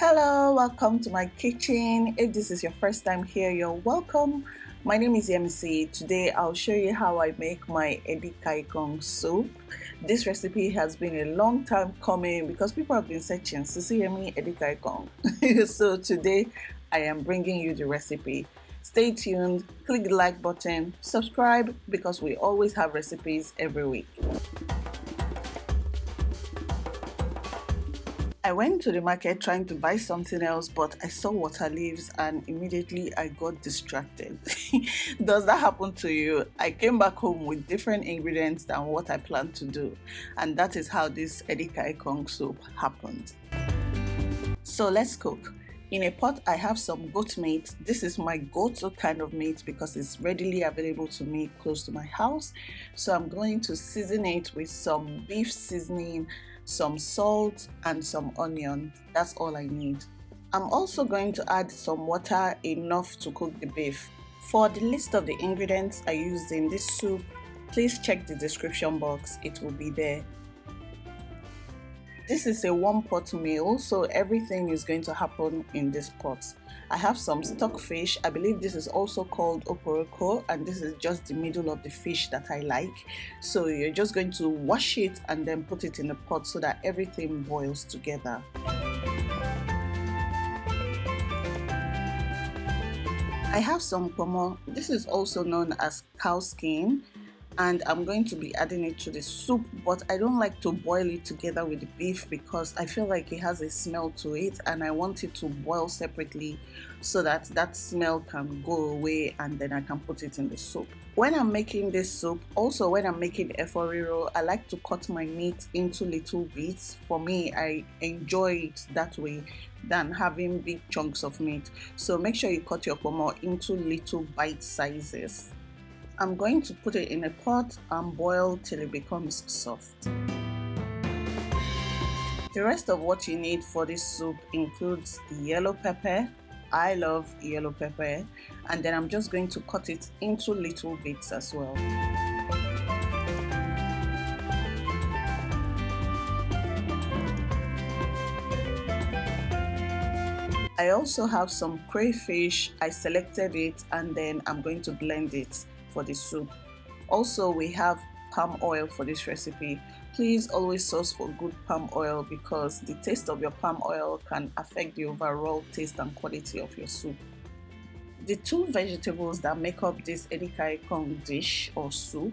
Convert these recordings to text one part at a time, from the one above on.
Hello, welcome to my kitchen. If this is your first time here, you're welcome. My name is MC. Today I'll show you how I make my Edikangikong soup. This recipe has been a long time coming because people have been searching sisiyemmie Edikangikong. So today I am bringing you the recipe. Stay tuned, click the like button, subscribe because we always have recipes every week. I went to the market trying to buy something else, but I saw water leaves and immediately I got distracted. Does that happen to you? I came back home with different ingredients than what I planned to do, and that is how this Edikangikong soup happened. So let's cook. In a pot, I have some goat meat. This is my go-to kind of meat because it's readily available to me close to my house. So I'm going to season it with some beef seasoning, some salt and some onion. That's all I need. I'm also going to add some water, enough to cook the beef. For the list of the ingredients I used in this soup, please check the description box, it will be there. This is a one pot meal, so everything is going to happen in this pot. I have some stock fish. I believe this is also called oporoko, and this is just the middle of the fish that I like. So you're just going to wash it and then put it in the pot so that everything boils together. I have some Pomo. This is also known as cow skin, and I'm going to be adding it to the soup, but I don't like to boil it together with the beef because I feel like it has a smell to it and I want it to boil separately so that that smell can go away and then I can put it in the soup. When I'm making this soup, also when I'm making efforiro, I like to cut my meat into little bits. For me, I enjoy it that way than having big chunks of meat. So make sure you cut your pomo into little bite sizes. I'm going to put it in a pot and boil till it becomes soft. The rest of what you need for this soup includes yellow pepper. I love yellow pepper, and then I'm just going to cut it into little bits as well. I also have some crayfish. I selected it and then I'm going to blend it for the soup. Also, we have palm oil for this recipe. Please always source for good palm oil because the taste of your palm oil can affect the overall taste and quality of your soup. The two vegetables that make up this Edikangikong dish or soup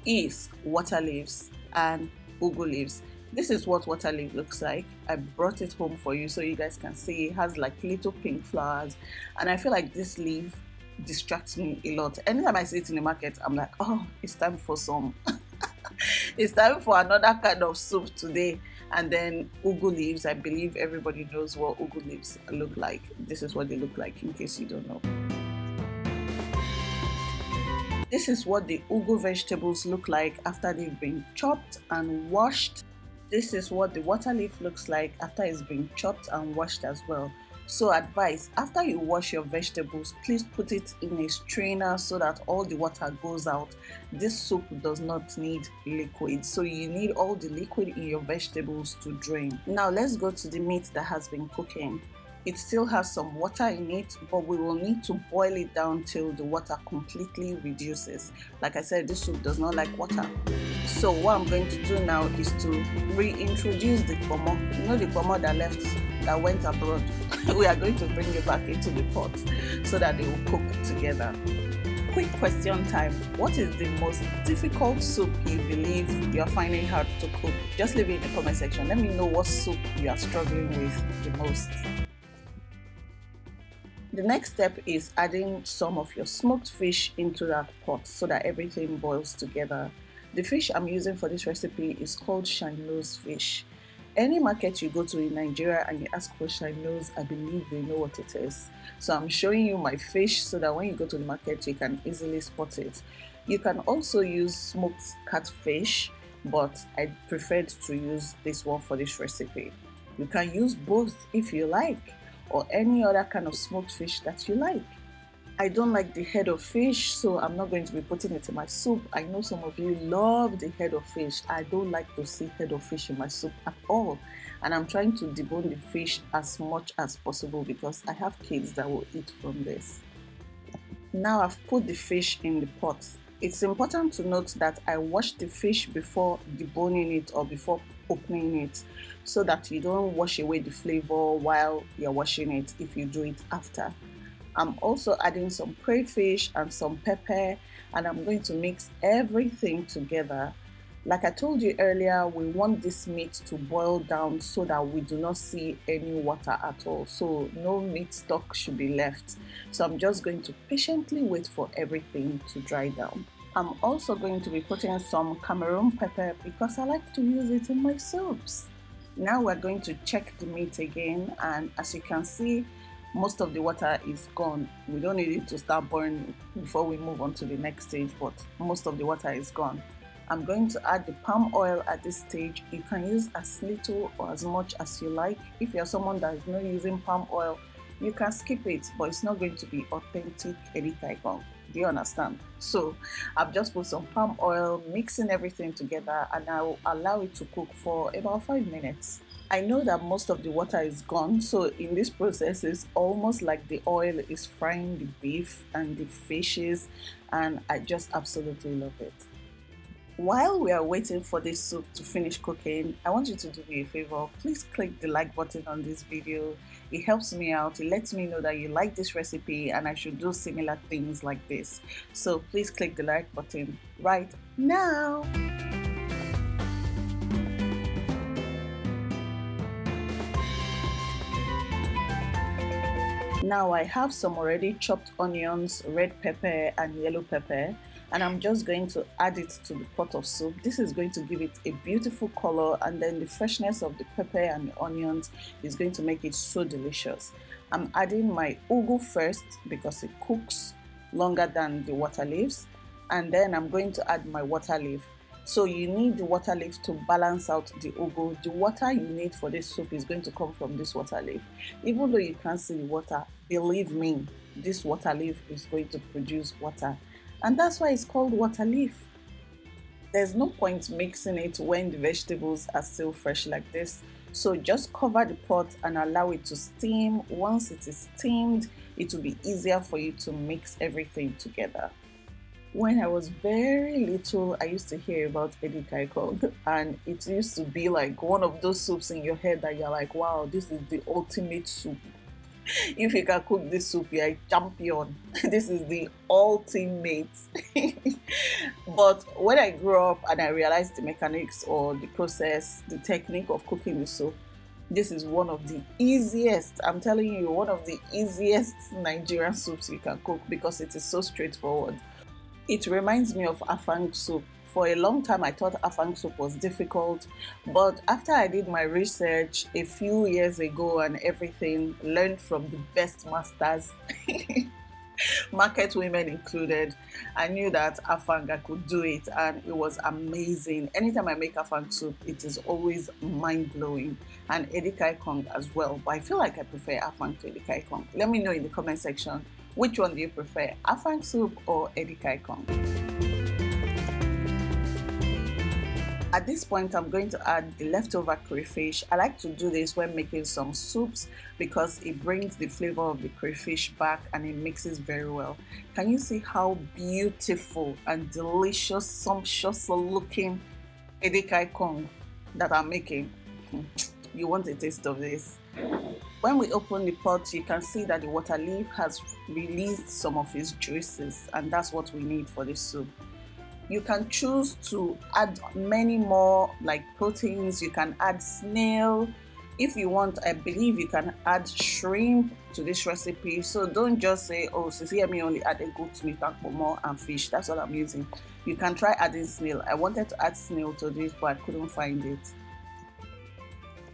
is water leaves and ugu leaves. This is what water leaf looks like. I brought it home for you so you guys can see. It has like little pink flowers, and I feel like this leaf distracts me a lot. Anytime I see it in the market, I'm like, oh, it's time for some. It's time for another kind of soup today. And then ugu leaves, I believe everybody knows what ugu leaves look like. This is what they look like in case you don't know. This is what the ugu vegetables look like after they've been chopped and washed. This is what the water leaf looks like after it's been chopped and washed as well. So advice, after you wash your vegetables, please put it in a strainer so that all the water goes out. This soup does not need liquid, so you need all the liquid in your vegetables to drain. Now let's go to the meat that has been cooking. It still has some water in it, but we will need to boil it down till the water completely reduces. Like I said, this soup does not like water. So what I'm going to do now is to reintroduce the pomo. You know the pomo that went abroad? We are going to bring it back into the pot so that they will cook together. Quick question time. What is the most difficult soup you believe you are finding hard to cook? Just leave it in the comment section. Let me know what soup you are struggling with the most. The next step is adding some of your smoked fish into that pot so that everything boils together. The fish I'm using for this recipe is called shine nose fish. Any market you go to in Nigeria and you ask for shine nose, I believe they know what it is. So I'm showing you my fish so that when you go to the market you can easily spot it. You can also use smoked catfish, but I preferred to use this one for this recipe. You can use both if you like, or any other kind of smoked fish that you like. I don't like the head of fish, so I'm not going to be putting it in my soup. I know some of you love the head of fish. I don't like to see head of fish in my soup at all. And I'm trying to debone the fish as much as possible because I have kids that will eat from this. Now I've put the fish in the pot. It's important to note that I wash the fish before deboning it or before opening it, so that you don't wash away the flavor while you're washing it if you do it after. I'm also adding some crayfish and some pepper, and I'm going to mix everything together. Like I told you earlier, we want this meat to boil down so that we do not see any water at all. So no meat stock should be left. So I'm just going to patiently wait for everything to dry down. I'm also going to be putting some Cameroon pepper because I like to use it in my soups. Now we're going to check the meat again, and as you can see, most of the water is gone. We don't need it to start boiling before we move on to the next stage, but most of the water is gone. I'm going to add the palm oil at this stage. You can use as little or as much as you like. If you're someone that is not using palm oil, you can skip it, but it's not going to be authentic Edikangikong. Do you understand? So I've just put some palm oil, mixing everything together, and I will allow it to cook for about 5 minutes. I know that most of the water is gone, so in this process it's almost like the oil is frying the beef and the fishes, and I just absolutely love it. While we are waiting for this soup to finish cooking, I want you to do me a favor. Please click the like button on this video. It helps me out. It lets me know that you like this recipe and I should do similar things like this. So please click the like button right now. Now I have some already chopped onions, red pepper and yellow pepper, and I'm just going to add it to the pot of soup. This is going to give it a beautiful color, and then the freshness of the pepper and the onions is going to make it so delicious. I'm adding my ugu first because it cooks longer than the water leaves, and then I'm going to add my water leaf. So you need the water leaf to balance out the ugu. The water you need for this soup is going to come from this water leaf. Even though you can't see the water, believe me, this water leaf is going to produce water. And that's why it's called water leaf. There's no point mixing it when the vegetables are still fresh like this. So just cover the pot and allow it to steam. Once it is steamed, it will be easier for you to mix everything together. When I was very little, I used to hear about Edikangikong, and it used to be like one of those soups in your head that you're like, wow, this is the ultimate soup. If you can cook this soup, you're a champion. This is the ultimate. But when I grew up and I realized the mechanics or the process, the technique of cooking the soup, this is one of the easiest, I'm telling you, one of the easiest Nigerian soups you can cook because it is so straightforward. It reminds me of Afang soup. For a long time, I thought Afang soup was difficult, but after I did my research a few years ago and everything, learned from the best masters, market women included, I knew that Afang, I could do it, and it was amazing. Anytime I make Afang soup, it is always mind-blowing, and Edikangikong as well, but I feel like I prefer Afang to Edikangikong. Let me know in the comment section, which one do you prefer, Afang soup or Edikangikong? At this point, I'm going to add the leftover crayfish. I like to do this when making some soups because it brings the flavor of the crayfish back and it mixes very well. Can you see how beautiful and delicious, sumptuous looking Edikangikong that I'm making? You want a taste of this? When we open the pot, you can see that the water leaf has released some of its juices, and that's what we need for this soup. You can choose to add many more like proteins. You can add snail. If you want, I believe you can add shrimp to this recipe. So don't just say, oh, sisiyemmie only added goat meat and Pomo and fish. That's what I'm using. You can try adding snail. I wanted to add snail to this, but I couldn't find it.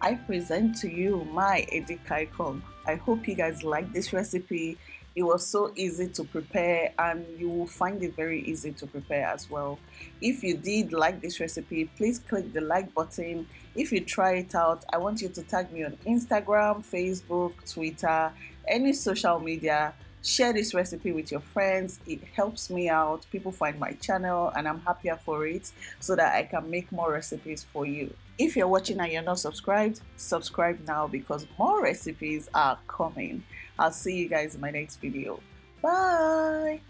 I present to you my Edikangikong. I hope you guys like this recipe. It was so easy to prepare, and you will find it very easy to prepare as well. If you did like this recipe, please click the like button. If you try it out, I want you to tag me on Instagram, Facebook, Twitter, any social media. Share this recipe with your friends. It helps me out. People find my channel and I'm happier for it so that I can make more recipes for you. If you're watching and you're not subscribed, subscribe now because more recipes are coming. I'll see you guys in my next video. Bye.